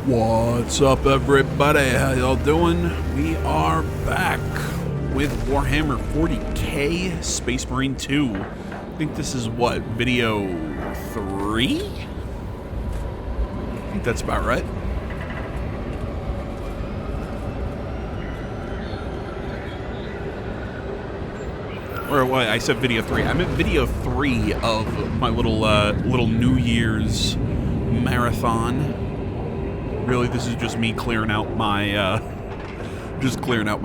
What's up, everybody? How y'all doing? We are back with Warhammer 40k Space Marine 2. I think this is what, video 3? I think that's about right. Or what? I said video 3. I meant video 3 of my little New Year's marathon. Really, this is just me clearing out my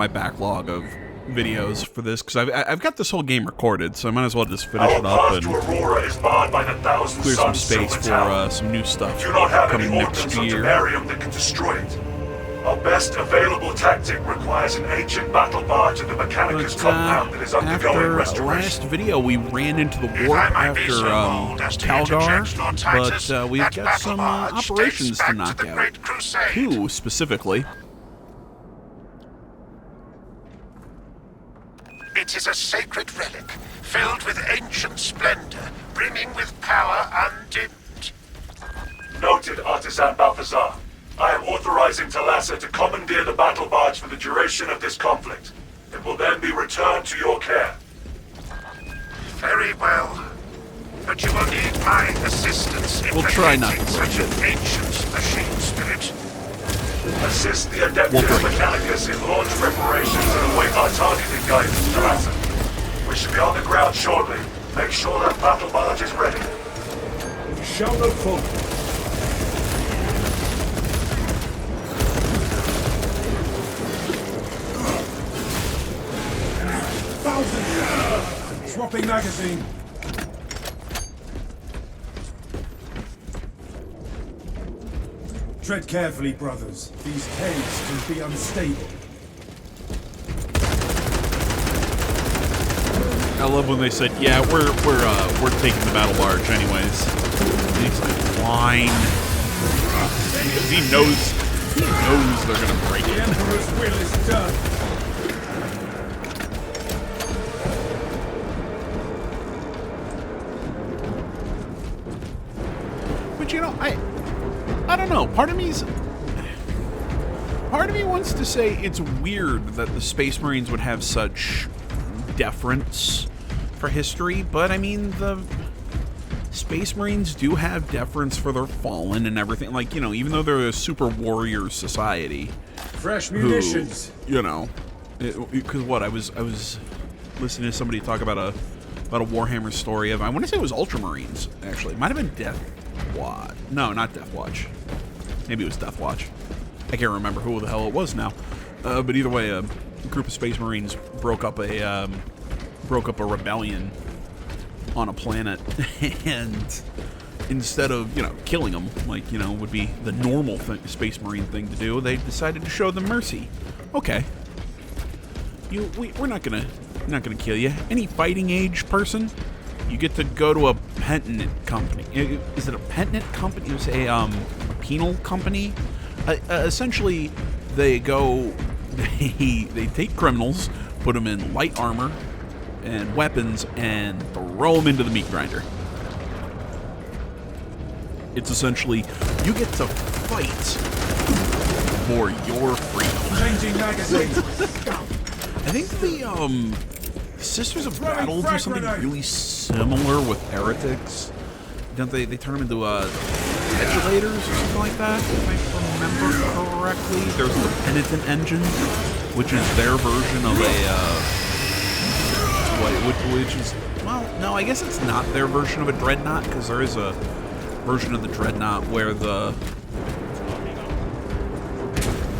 backlog of videos for this, because I've got this whole game recorded, so I might as well just finish it up and clear some space for some new stuff coming next year. That can destroy it. Our best available tactic requires an ancient battle barge in the Mechanicus compound that is undergoing restoration. Last video, we ran into the warp after Calgar, but we've got some operations to knock out. 2 specifically. It is a sacred relic, filled with ancient splendor, brimming with power undimmed. Noted, Artisan Balthazar. I am authorizing Talassa to commandeer the battle barge for the duration of this conflict. It will then be returned to your care. Very well. But you will need my assistance in We'll try not to such break an ancient machine spirit. Assist the Adeptus Mechanicus in launch preparations and await our targeting guidance, Talassa. We should be on the ground shortly. Make sure that battle barge is ready. We shall not fall. Swapping magazine. Tread carefully, brothers. These caves can be unstable. I love when they said, "Yeah, we're taking the battle barge anyways." And he's like, "Fine," because he knows they're gonna break it. The Emperor's will is done. But you know, I don't know. Part of me wants to say it's weird that the Space Marines would have such deference for history, but I mean, the Space Marines do have deference for their fallen and everything. Like, you know, even though they're a super warrior society, Fresh munitions. who, you know, because what I was listening to somebody talk about a Warhammer story of, I want to say it was Ultramarines, actually. It might have been Death Watch. No, not Death Watch. Maybe it was Death Watch. I can't remember who the hell it was now. But either way, a group of Space Marines broke up a rebellion on a planet, and instead of, you know, killing them, like, you know, would be the normal Space Marine thing to do, they decided to show them mercy. Okay, we're not gonna kill you. Any fighting age person, you get to go to a penitent company. Is it a penitent company? It was a penal company. Essentially, they take criminals, put them in light armor and weapons, and throw them into the meat grinder. It's essentially, you get to fight for your freedom. Changing magazine. I think the Sisters of Battle do something really similar with heretics. Don't they turn them into adulators or something like that, if I remember correctly? There's the Penitent Engine, which is their version of which is, well, no, I guess it's not their version of a Dreadnought, because there is a version of the Dreadnought where the,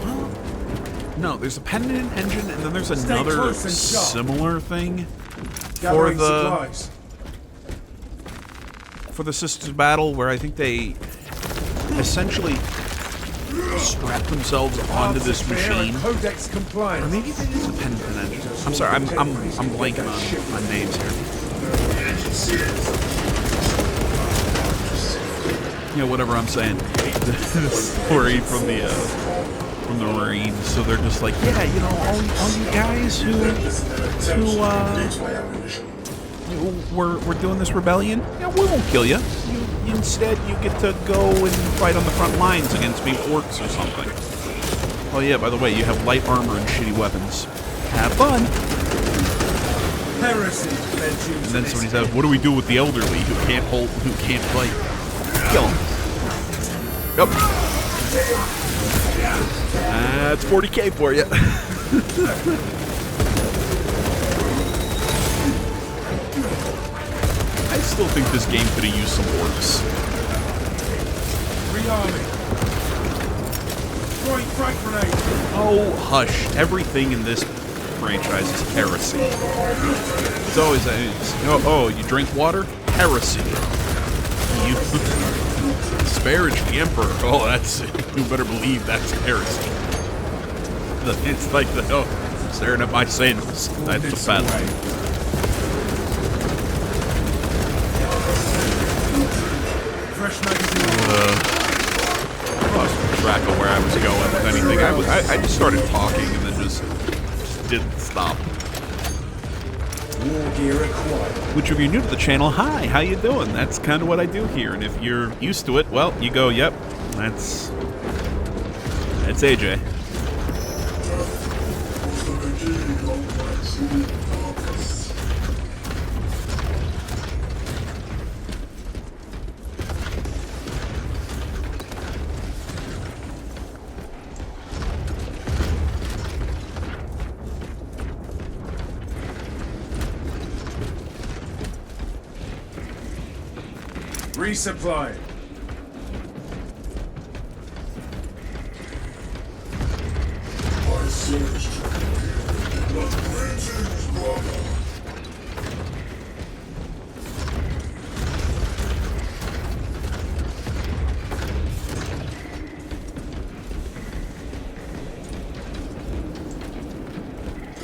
well, no, there's a Penitent Engine, and then there's another similar thing for the Sisters of Battle, where I think they essentially strap themselves onto this machine. Or maybe they use a Penitent Engine. I'm sorry, I'm blanking on names here. Yeah, whatever I'm saying. The story from the Marines. So they're just like, yeah, you know, all you guys who we're doing this rebellion, yeah, we won't kill you. instead you get to go and fight on the front lines against maybe orcs or something. Oh yeah, by the way, you have light armor and shitty weapons. Have fun! Heresy led you And to then this. somebody says, what do we do with the elderly who can't fight? Kill them. Yep. That's 40k for you. I still think this game could have used some orcs. Rearming. Throwing frag grenade. Oh, hush. Everything in this franchise is heresy. It's always, oh, you drink water? Heresy. You disparage the Emperor. Oh, that's, you better believe that's heresy. It's like, staring at my sins. That's bad. Fresh magazine. Lost track of where I was going with anything. I just started talking and then just didn't stop. War gear acquired. Which, if you're new to the channel, hi, how you doing? That's kind of what I do here. And if you're used to it, well, you go, yep, that's AJ. Resupply.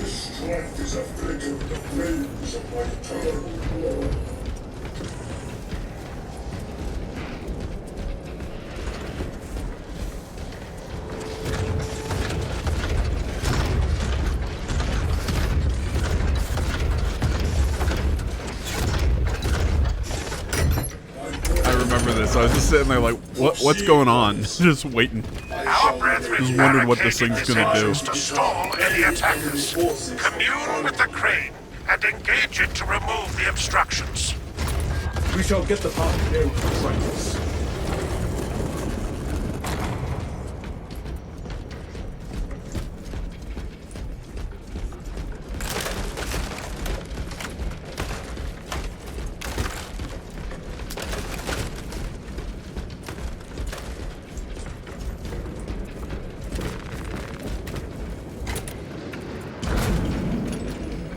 Strength is afflicted with the flames of my eternal war. I was just sitting there like, what's going on? Just waiting. Our brethren Just wondered what this barricaded thing's gonna do. engines to stall any attackers. Commune with the crane and engage it to remove the obstructions. We shall get the part nailed for traitors.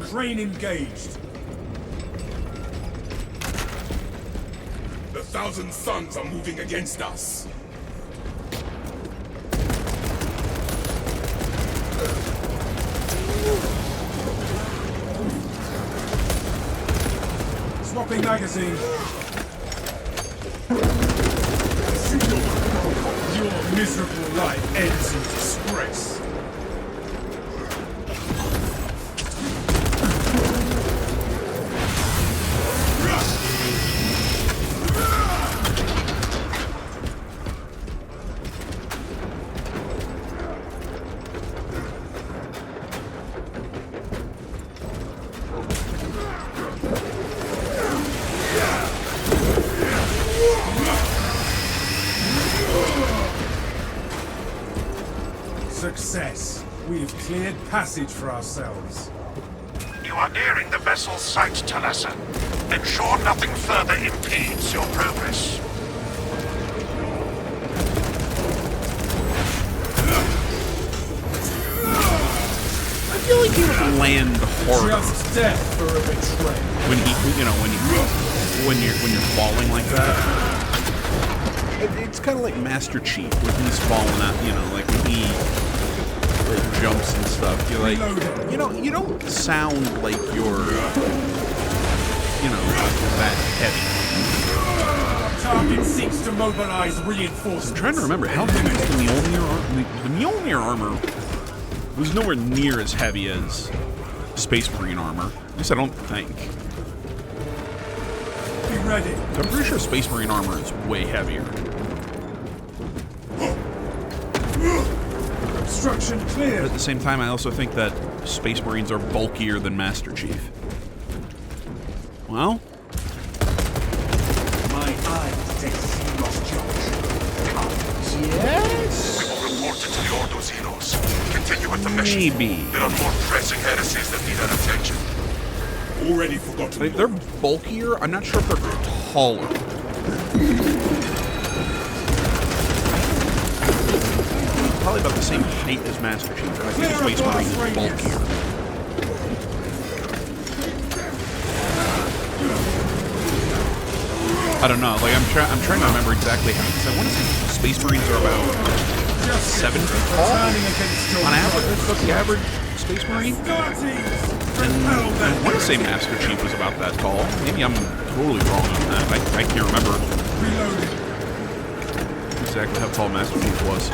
Crane engaged. The Thousand Suns are moving against us. Swapping magazine. Your miserable life ends in disgrace. Success. We have cleared passage for ourselves. You are nearing the vessel's site, Talassa. Ensure nothing further impedes your progress. I feel like he would land harder Just death for a betrayal. when when you're falling like that. It's kind of like Master Chief when he's falling out, like when he like jumps and stuff. You're like, you don't sound like you're, that heavy. Target seeks to mobilize reinforcements. I'm trying to remember how heavy is the Mjolnir armor. The Mjolnir armor was nowhere near as heavy as Space Marine armor. At least I don't think. Be ready. I'm pretty sure Space Marine armor is way heavier. Obstruction But clear. at the same time, I also think that Space Marines are bulkier than Master Chief. Well, My eyes take serious judge. yes, We will report it to the Ordo's heroes. Continue with the mission. maybe. There are more pressing heresies that need our attention. Already forgotten. Like, they're bulkier. I'm not sure if they're taller. Probably about the same height as Master Chief, but I think Space Marine is bulkier. I don't know. Like I'm trying to remember exactly how. Because I want to say Space Marines are about 7 feet tall on average. That's about the average Space Marine. And I want to say Master Chief was about that tall. Maybe I'm totally wrong on that. I can't remember exactly how tall Master Chief was.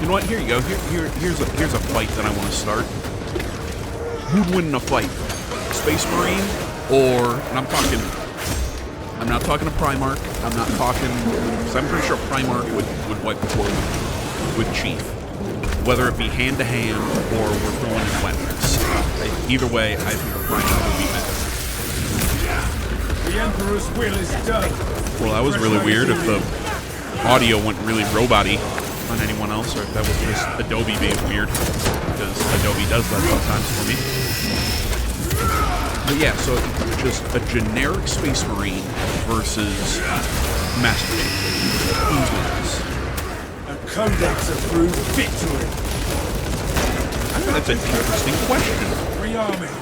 You know what? Here you go. Here's a fight that I want to start. Who'd win in a fight? Space Marine or... And I'm not talking a Primarch. I'm not talking... Because I'm pretty sure Primarch would wipe the floor with Chief. Whether it be hand-to-hand or we're throwing in weapons. Either way, I think a Primarch would be better. The Emperor's will is done. Well, that was really weird if the audio went really robot-y on anyone else, or if that was just Adobe being weird. Because Adobe does that sometimes for me. But yeah, so just a generic Space Marine versus Master Chief. Who wins? A codex approved victory. I think that's an interesting question. Rearming.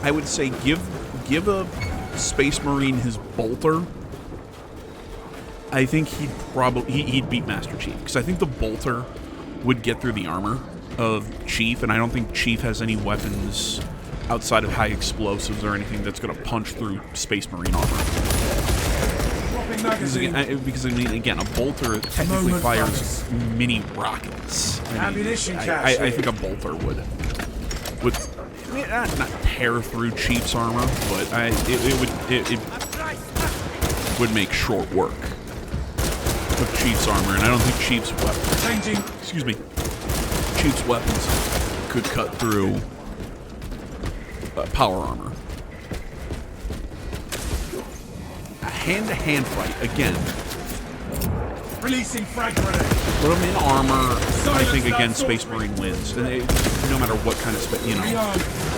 I would say give a Space Marine his bolter. I think he'd beat Master Chief, because I think the bolter would get through the armor of Chief, and I don't think Chief has any weapons outside of high explosives or anything that's going to punch through Space Marine armor. Dropping magazine. Because I mean, again, a bolter technically fires mini rockets. Ammunition cache. I think a bolter would I mean, not tear through Chief's armor, but it would make short work of Chief's armor, and I don't think Chief's Chief's weapons could cut through power armor. A hand-to-hand fight, again. Releasing frag grenade. Put them in armor, I think, again, Space Marine wins. And no matter what kind of space, you know.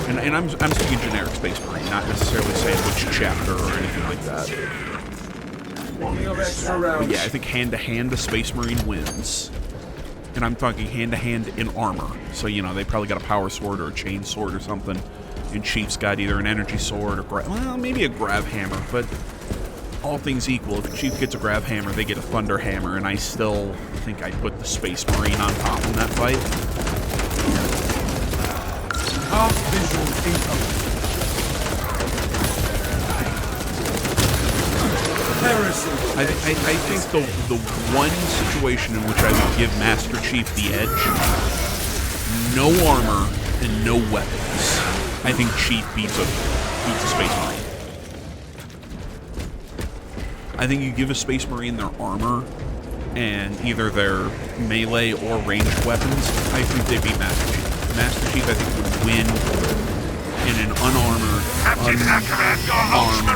And I'm speaking generic Space Marine, not necessarily saying which chapter or anything like that. Extra rounds. But yeah, I think hand-to-hand, a Space Marine wins. And I'm talking hand-to-hand in armor. So, you know, they probably got a power sword or a chain sword or something. And Chief's got either an energy sword or, well, maybe a grav hammer. But all things equal, if Chief gets a grav hammer, they get a thunder hammer. And I still think I'd put the Space Marine on top in that fight. Half visual incoming. Heresy. I think the one situation in which I would give Master Chief the edge, no armor and no weapons. I think Chief beats a Space Marine. I think you give a Space Marine their armor and either their melee or ranged weapons, I think they beat Master Chief. Master Chief, I think, would win in an unarmored,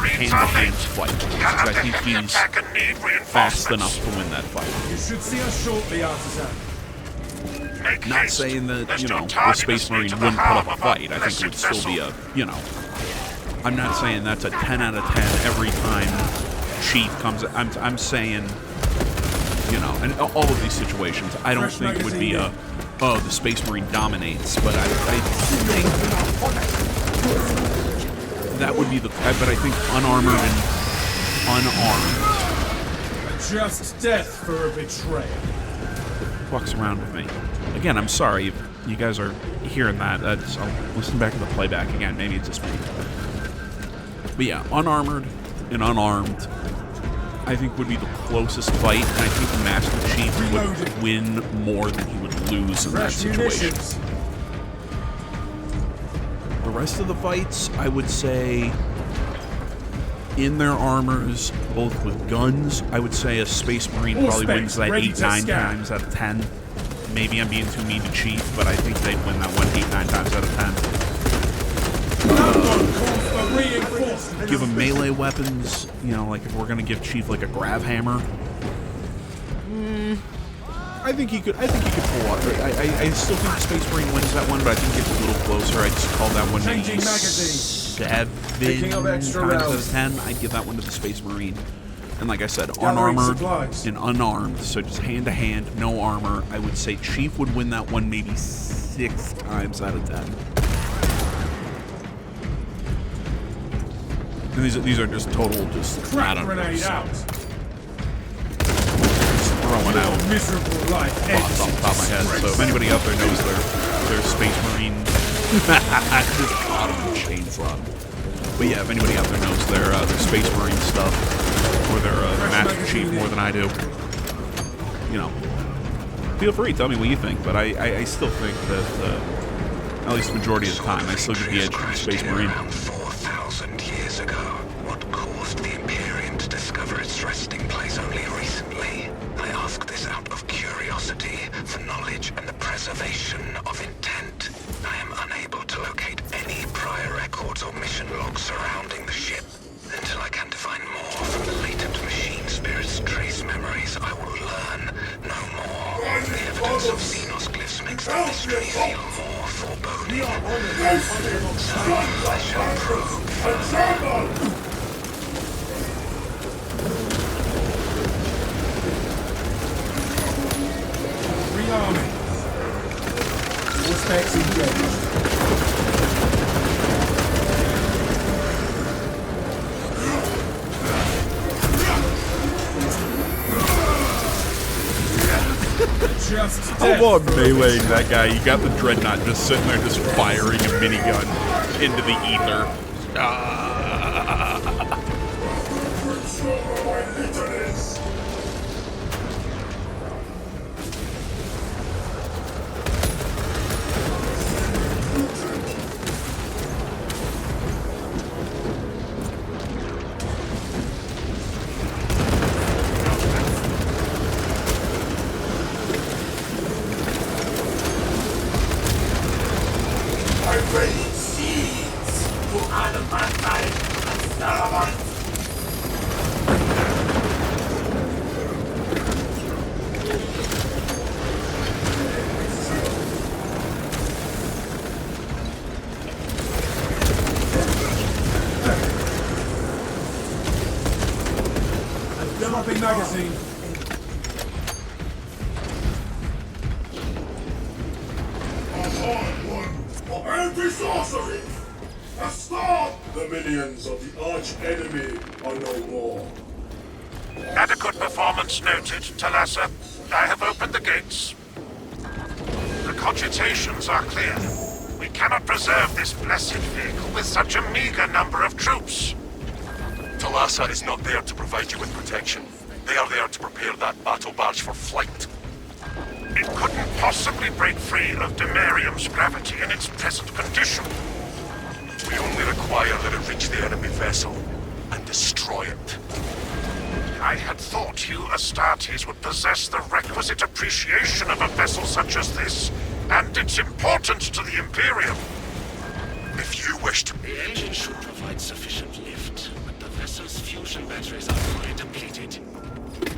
hand-to-hand fight. Because I think he's fast enough to win that fight. You should see us shortly, Artisan. Not saying that, you know, the Space Marine wouldn't put up a fight. I think it would still be a, you know... I'm not saying that's a 10 out of 10 every time Chief comes... I'm saying, you know, and all of these situations, I don't think would be a... Oh, the Space Marine dominates, but I think that would be the... But I think unarmored and unarmed... Just death for a betrayal. Fucks around with me. Again, I'm sorry if you guys are hearing that. I'll listen back to the playback again. Maybe it's just me. But yeah, unarmored and unarmed, I think would be the closest fight. And I think Master Chief would win more than he would lose in that Fresh situation. munitions. The rest of the fights, I would say, in their armors, both with guns, I would say a Space Marine All probably space, wins that ready 8, to 9 scan. times out of 10. Maybe I'm being too mean to Chief, but I think they'd win that one 8, 9 times out of Someone calls for reinforcements. 10. Give him melee weapons, you know, like if we're going to give Chief like a grab hammer. I think he could pull off. I still think Space Marine wins that one, but I think it's a little closer. I just call that one maybe Changing magazine. 7 Picking up times extra out of rounds. 10. I'd give that one to the Space Marine. And like I said, Gathering unarmored supplies. and unarmed, so just hand to hand, no armor. I would say Chief would win that one maybe 6 times out of 10. And these are just total, just I Crack don't know, grenade just out. throwing out Miserable life thoughts ends off the top of my head. So if anybody out there knows their Space Marine, just caught him and chainsaw him. But yeah, if anybody out there knows their Space Marine stuff, or their Master Chief more than I do, you know, feel free, tell me what you think. But I still think that, at least the majority of the time, I still give the edge to the Space Marine. 4,000 years ago, what caused the Imperium to discover its resting place only recently? I ask this out of curiosity for knowledge and the preservation of intent. I am unable to locate any prior records or mission logs surrounding the ship. Until I can define more from the latent machine spirit's trace memories, I will learn no more. The evidence of Xenos glyphs makes the mystery feel more foreboding. So I shall probe. Rearming. All specs engaged. Just How about meleeing that guy? You got the Dreadnought just sitting there just firing a minigun into the ether. Dropping magazine. Anti-sorcery! Stop! The minions of the arch-enemy are no more. Adequate performance noted, Talassa. I have opened the gates. The cogitations are clear. We cannot preserve this blessed vehicle with such a meager number of troops. Talassa is not there to provide you with protection. They are there to prepare that battle barge for flight. It couldn't possibly break free of Demarium's gravity in its present condition. We only require that it reach the enemy vessel and destroy it. I had thought you Astartes would possess the requisite appreciation of a vessel such as this, and its importance to the Imperium. If you wish to... The engine should provide sufficient lift, but the vessel's fusion batteries are fully depleted.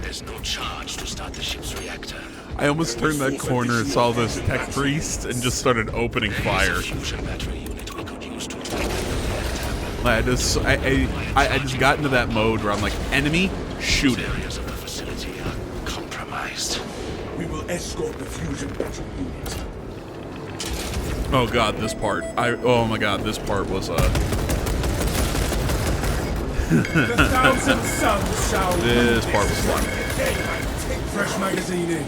There's no charge to start the ship's reactor. I almost turned that corner and saw this tech priest and just started opening fire. There's a fusion battery unit we could use to attack the reactor. I just got into that mode where I'm like, enemy, shoot it. Areas of the facility are compromised. We will escort the fusion battle unit. Oh god, this part. Oh my god, this part was The thousand suns shall this part was fun. fresh magazine in.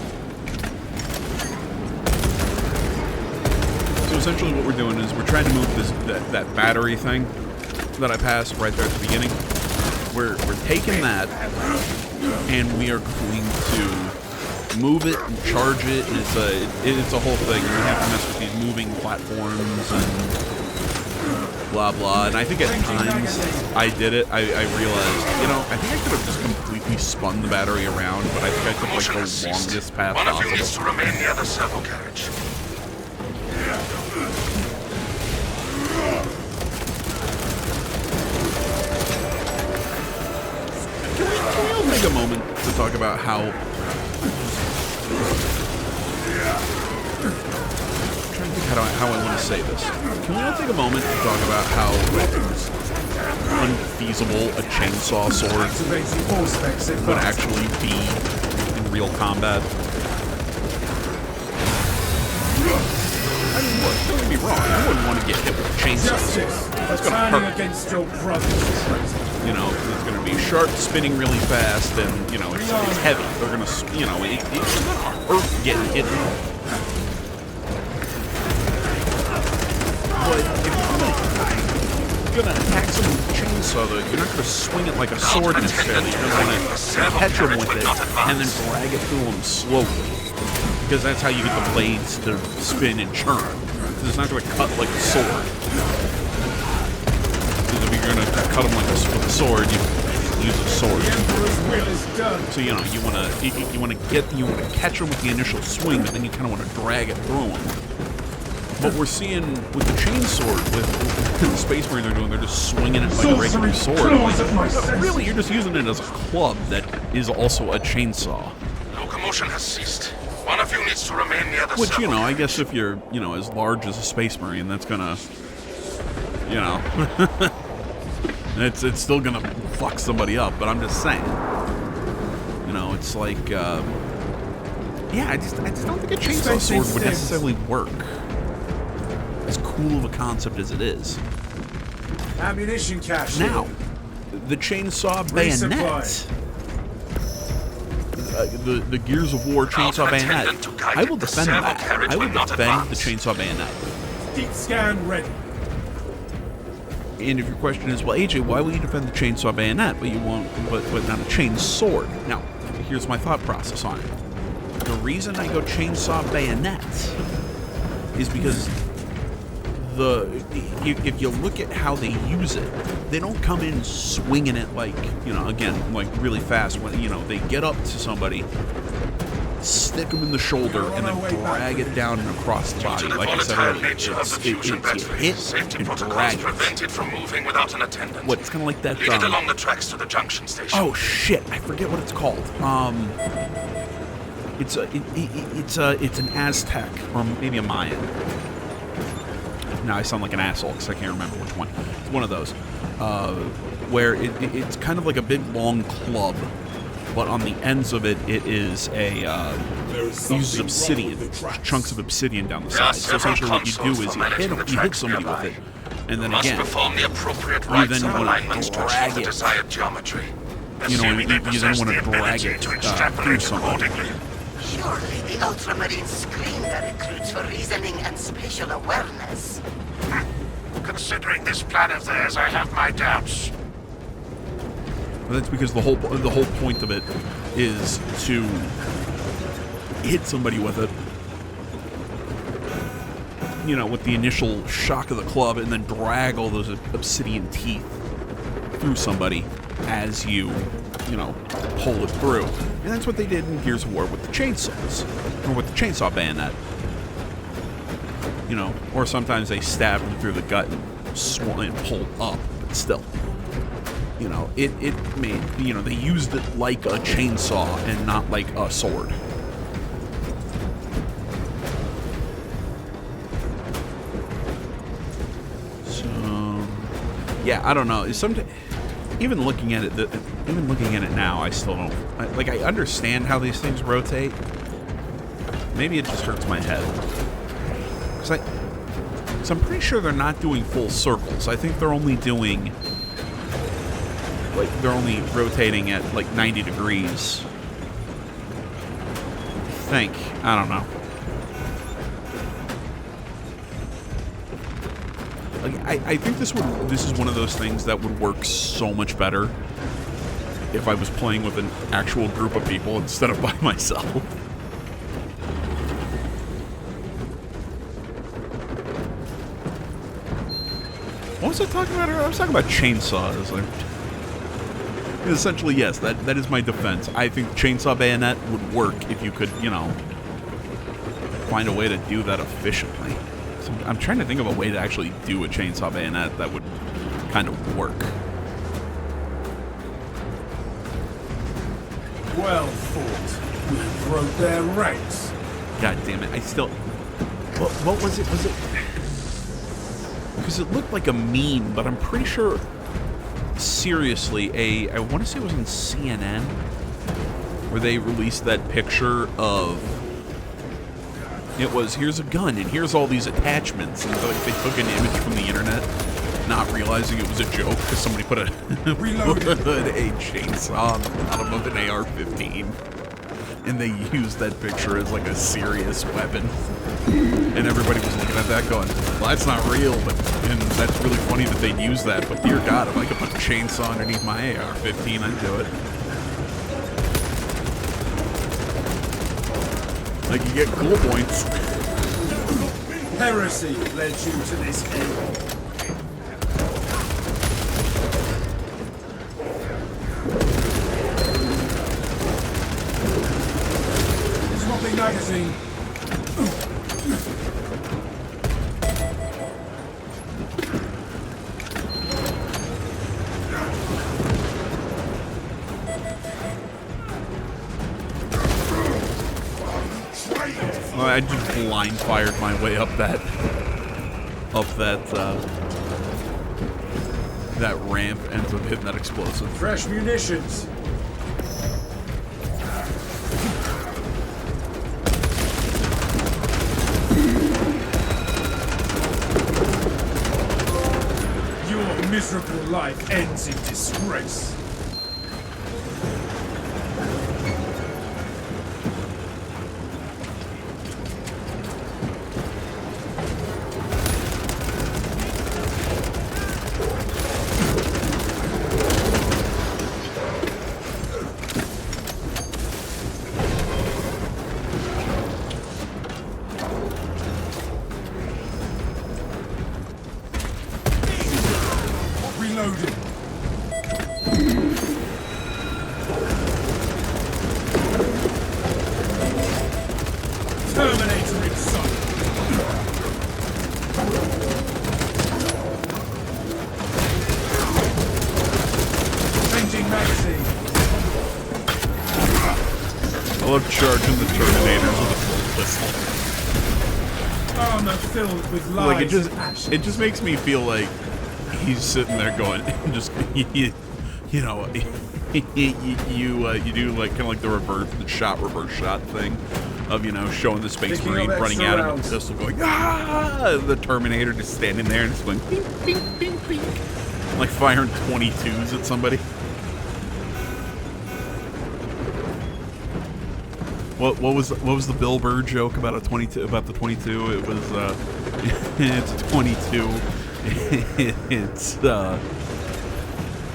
So essentially what we're doing is we're trying to move that battery thing that I passed right there at the beginning. We're taking that and we are going to move it and charge it, and it's a whole thing. You have to mess with these moving platforms and blah blah. And I think at times I did it. I realized, you know, I think I could have just completely spun the battery around, but I think I took like the longest path One of you needs possible. to remain near the servo carriage. Can we all take a moment to talk about how... I'm trying to think how I want to say this. Can we all take a moment to talk about how unfeasible a chainsaw sword Activating all specs would actually be in real combat? I mean, look, don't get me wrong, I wouldn't want to get hit with a chainsaw. Justice, That's gonna turning hurt. against your brothers. You know, it's going to be sharp, spinning really fast, and, you know, it's heavy. They're going to, you know, it's going to hurt getting hit. But if you're going to attack someone with a chainsaw, though, you're not going to swing it like a sword necessarily. You're going to want to catch them with it and then drag it through them slowly. Because that's how you get the blades to spin and churn. Because it's not going to cut like a sword. If you're gonna cut them like this with a sword, you use a sword. The Emperor's will is done. So you know you want to catch them with the initial swing, but then you kind of want to drag it through them. What we're seeing with the chainsword, with the Space Marine they're just swinging it like a regular sword. But really, you're just using it as a club that is also a chainsaw. Locomotion has ceased. One of you needs to remain near the Which, servo you know, I carriage. guess if you're, you know, as large as a Space Marine, that's gonna, you know, it's still gonna fuck somebody up. But I'm just saying, you know, it's like, yeah, I just don't think a chainsaw sword would necessarily work. As cool of a concept as it is. Ammunition cache. Now, the chainsaw bayonet. The Gears of War chainsaw bayonet. I will defend that. I will defend the chainsaw bayonet. Deep scan ready. And if your question is, well, AJ, why will you defend the chainsaw bayonet, but you won't, but not a chain sword? Now, here's my thought process on it. The reason I go chainsaw bayonet is because if you look at how they use it, they don't come in swinging it like, you know, again, like really fast. When, you know, they get up to somebody, stick them in the shoulder, and then drag it down and across the body. To the Like I said volatile earlier, nature of the fusion you battery, hit safety and protocols drag it. prevent it from moving without an attendant. What, it's kind of like that, Lead it along the tracks to the junction station. oh shit, I forget what it's called. It's an Aztec, or maybe a Mayan. Now I sound like an asshole because I can't remember which one. It's one of those, where it's kind of like a big long club, but on the ends of it, it is a it uses obsidian, chunks of obsidian down the sides. So essentially, what you do is you hit somebody with it, and then Must again, perform the appropriate you rites then and want alignments to to achieve drag the it. desired geometry. You know, Assuming they you then possess want to the drag ability it to through extrapolate somebody. accordingly. Surely the Ultramarines screen their recruits for reasoning and spatial awareness. Considering this plan of theirs, I have my doubts. But that's because the whole point of it is to hit somebody with it, you know, with the initial shock of the club, and then drag all those obsidian teeth through somebody as you know, pull it through. And that's what they did in Gears of War with the chainsaws, or with the chainsaw bayonet. You know, or sometimes they stab them through the gut and pull up, but still. You know, it made, you know, they used it like a chainsaw and not like a sword. So, yeah, I don't know. Even looking at it now, I still don't, I understand how these things rotate. Maybe it just hurts my head. So I'm pretty sure they're not doing full circles. I think they're only doing, like, they're only rotating at like 90 degrees. I think. I don't know. Like, I think this is one of those things that would work so much better if I was playing with an actual group of people instead of by myself. What was I talking about? I was talking about chainsaws. Essentially, yes, that is my defense. I think chainsaw bayonet would work if you could, you know, find a way to do that efficiently. So I'm trying to think of a way to actually do a chainsaw bayonet that would kind of work. Well fought. We broke their ranks. God damn it! I still. What was it? Was it? Because it looked like a meme, but I'm pretty sure. Seriously, I want to say it was on CNN where they released that picture of. It was, here's a gun and here's all these attachments, and like they took an image from the internet, not realizing it was a joke because somebody put a chainsaw on the bottom of an AR-15, and they used that picture as like a serious weapon, and everybody was looking at that going, well, that's not real, and that's really funny that they'd use that, but dear God, if I could put a chainsaw underneath my AR-15, I'd do it. Like, you get cool points. Heresy led you to this end. Swapping magazine. I just blind fired my way up that ramp, ends up hitting that explosive. Fresh munitions. Your miserable life ends in disgrace. Reloading. Terminator in sight. Changing magazine. I love charging the Terminators with a full pistol. Armor filled with lies. Like and it just makes me feel like he's sitting there going, just you know, you do like kind of like the reverse shot thing of, you know, showing the space Picking marine up running extra out of a rounds. pistol going, ah, the Terminator just standing there and just going ping ping ping ping, like firing 22s at somebody. What was the Bill Burr joke about the 22? It was it's a 22.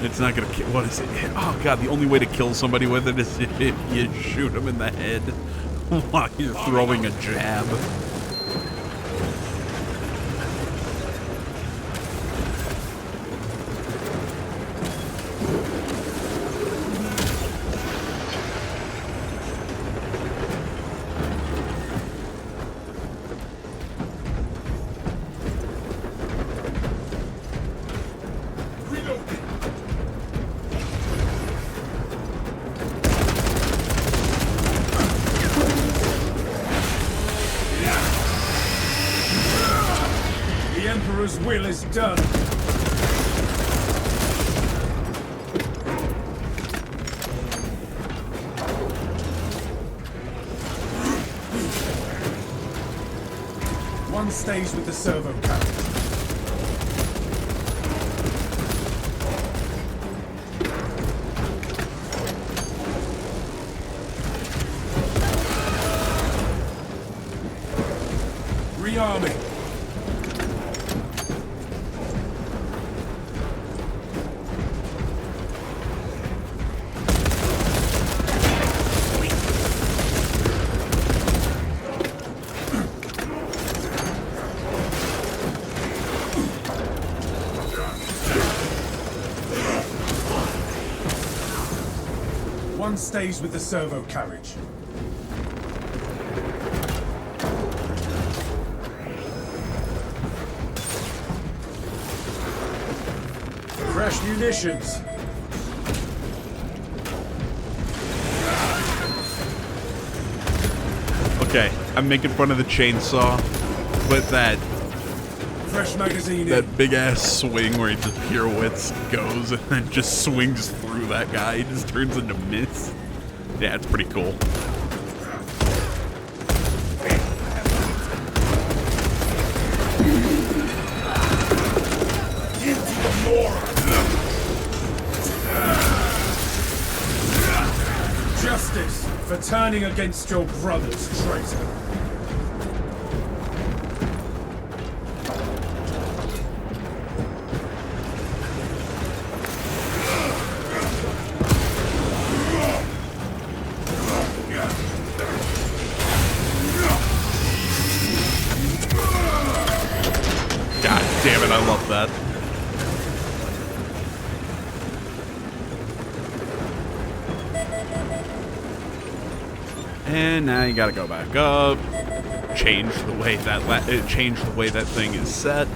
It's not gonna kill. What is it? Oh God! The only way to kill somebody with it is if you shoot them in the head while you're throwing a jab. the Emperor's will is done. One stays with the servo cannon. Rearming. One stays with the servo carriage. Fresh munitions. Okay, I'm making fun of the chainsaw, but that Fresh magazine in. big ass swing where he just pirouettes, goes, and then just swings through that guy. He just turns into mist. Yeah, it's pretty cool. Justice for turning against your brothers, traitor. God damn it, I love that. And now you gotta go back up. Change the way that thing is set.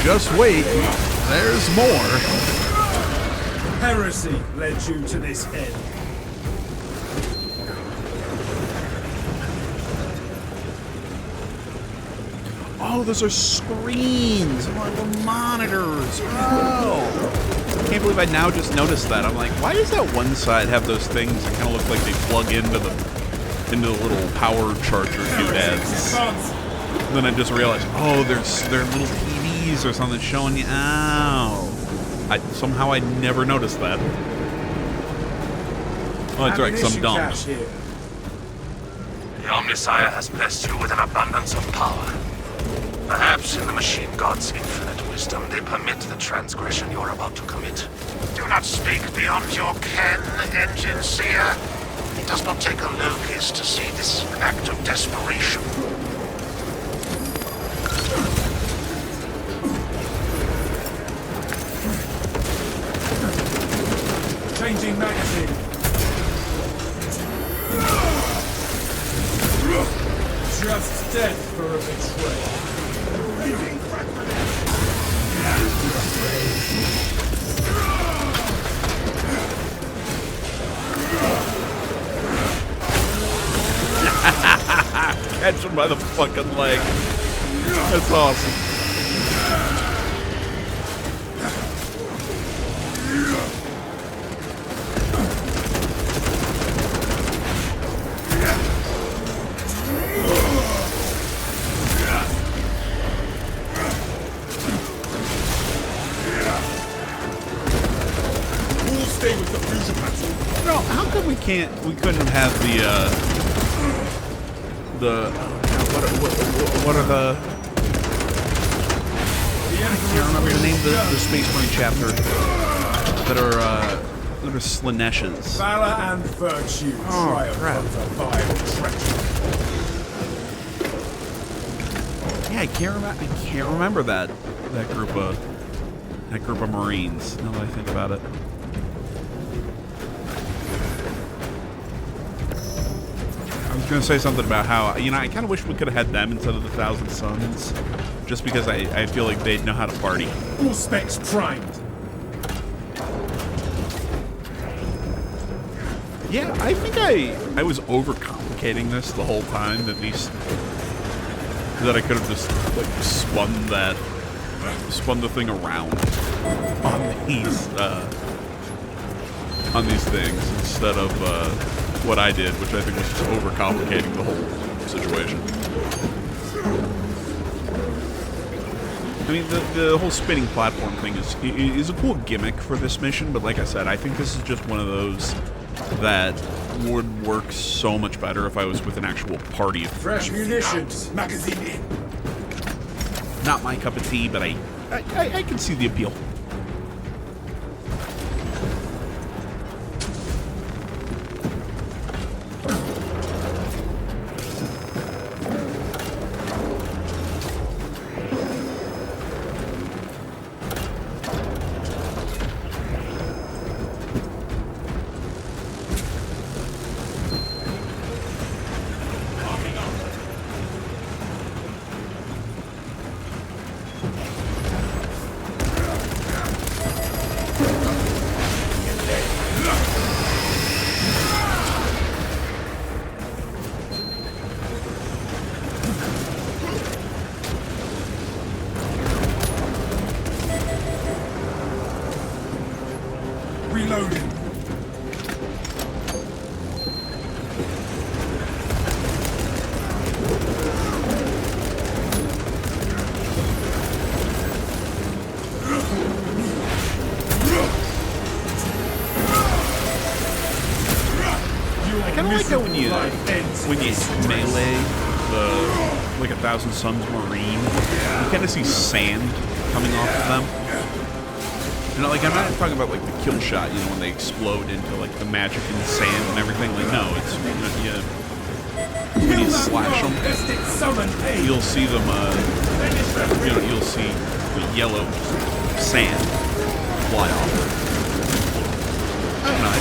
Just wait, there's more. Heresy led you to this end. Oh, those are screens. Little monitors. Oh. I can't believe I now just noticed that. I'm like, why does that one side have those things that kind of look like they plug into the little power charger doodads? And then I just realized, oh, they're little TVs or something showing you. Ow. Somehow I never noticed that. Oh, that's right, 'cause I'm dumb. Cache here. The Omnissiah has blessed you with an abundance of power. Perhaps in the machine god's infinite wisdom, they permit the transgression you're about to commit. Do not speak beyond your ken, Engine Seer. It does not take a Lucas to see this act of desperation. Changing magazine. Just death for a betrayal. Catch him by the fucking leg. That's awesome. Stay with the fusion pattern. No, how come we couldn't have what are the I can't remember the name of the Space Marine chapter that are Slaneshes. Valor and virtue triumph crap. over vile treachery. Yeah, I can't remember that group of Marines. Now that I think about it. I was gonna say something about how I kind of wish we could have had them instead of the Thousand Suns, just because I feel like they'd know how to party. All specs primed. Yeah, I think I was overcomplicating this the whole time. That I could have just like spun the thing around on these things instead of what I did, which I think was just overcomplicating the whole situation. I mean, the whole spinning platform thing is a cool gimmick for this mission, but like I said, I think this is just one of those that would work so much better if I was with an actual party. Fresh munitions. Magazine in. Not my cup of tea, but I can see the appeal. how when you melee the like 1,000 Suns Marine, you kind of see sand coming off of them. You know, like I'm not talking about like the kill shot, you know, when they explode into like the magic and the sand and everything. Like no, it's when you slash them, you'll see them. You know, you'll see the yellow sand fly off. I don't know.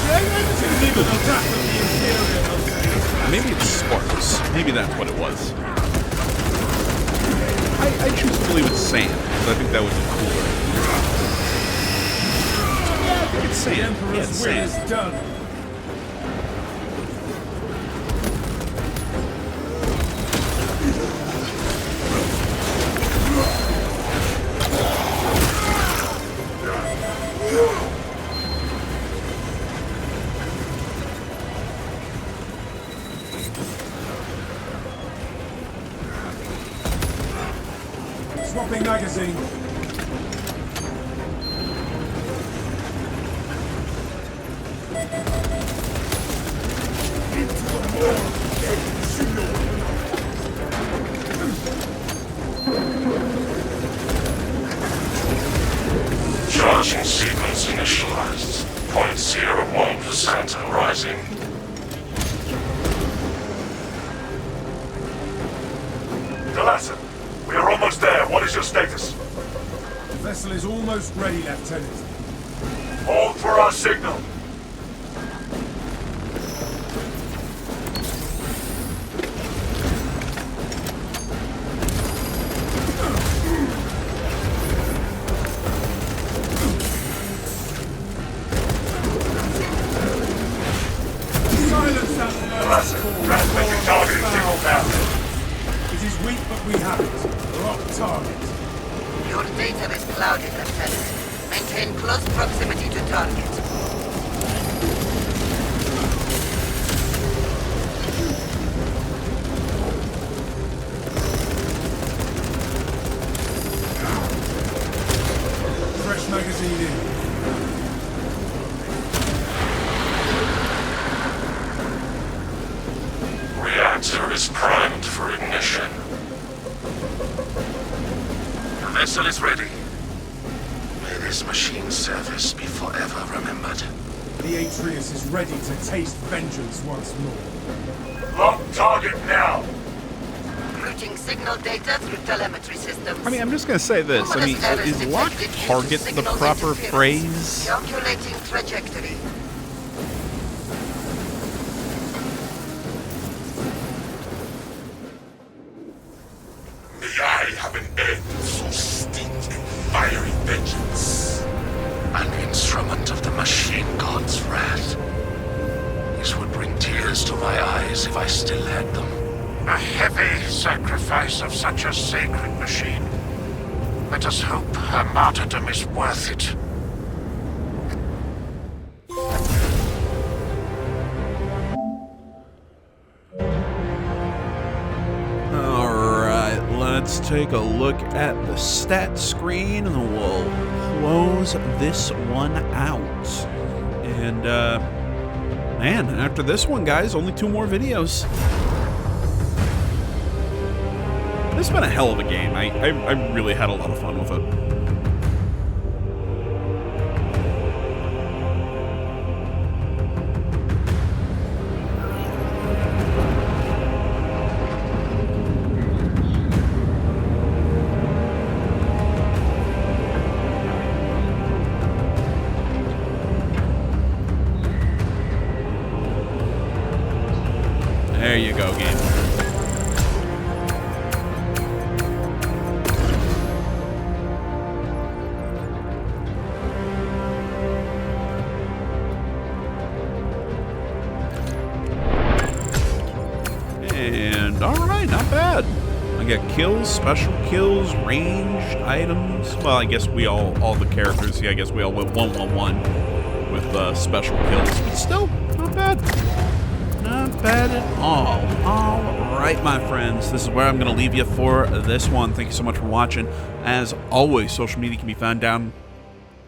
Maybe it's sparks. Maybe that's what it was. I choose to believe it's sand, because I think that would be cooler. Yeah, it's sand. Yeah, it's sand. Done. Swapping magazine. Charging sequence initialized. 0.01% and rising. Delasson, we are almost there. What is your status? The vessel is almost ready, Lieutenant. Hold for our signal. Silence that! Delasson, transmitting targeting signal now. It is weak, but we have it. Lock target. Your data is clouded, Lieutenant. Maintain close proximity to target. Fresh magazine in. Reactor is primed for ignition. The vessel is ready. May this machine's service be forever remembered. The Atreus is ready to taste vengeance once more. Lock target now. Routing signal data through telemetry systems. I mean, I'm just gonna say this. I mean, is lock target the proper phrase? Calculating trajectory. May I have an end so stinking fiery vengeance. An instrument of the machine god's wrath. This would bring tears to my eyes if I still had them. A heavy sacrifice of such a sacred machine. Let us hope her martyrdom is worth it. Alright, let's take a look at the stat screen and then we'll close this one out. And, man, after this one, guys, only 2 more videos. It's been a hell of a game. I really had a lot of fun with it. There you go, game. And alright, not bad. I got kills, special kills, ranged items. Well, I guess we all the characters, yeah, I guess we all went 1-1-1 with special kills. But still, not bad. Not bad at all. Alright, my friends, this is where I'm going to leave you for this one. Thank you so much for watching. As always, social media can be found down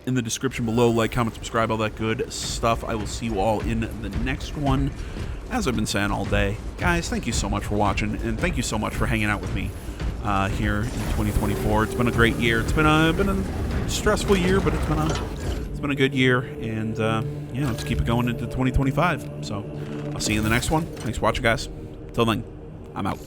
in the description below. Like, comment, subscribe, all that good stuff. I will see you all in the next one. as I've been saying all day, guys, thank you so much for watching, and thank you so much for hanging out with me here in 2024. It's been a great year. It's been a stressful year, but it's been a good year, and yeah, let's keep it going into 2025. So I'll see you in the next one. Thanks for watching, guys. Till then, I'm out.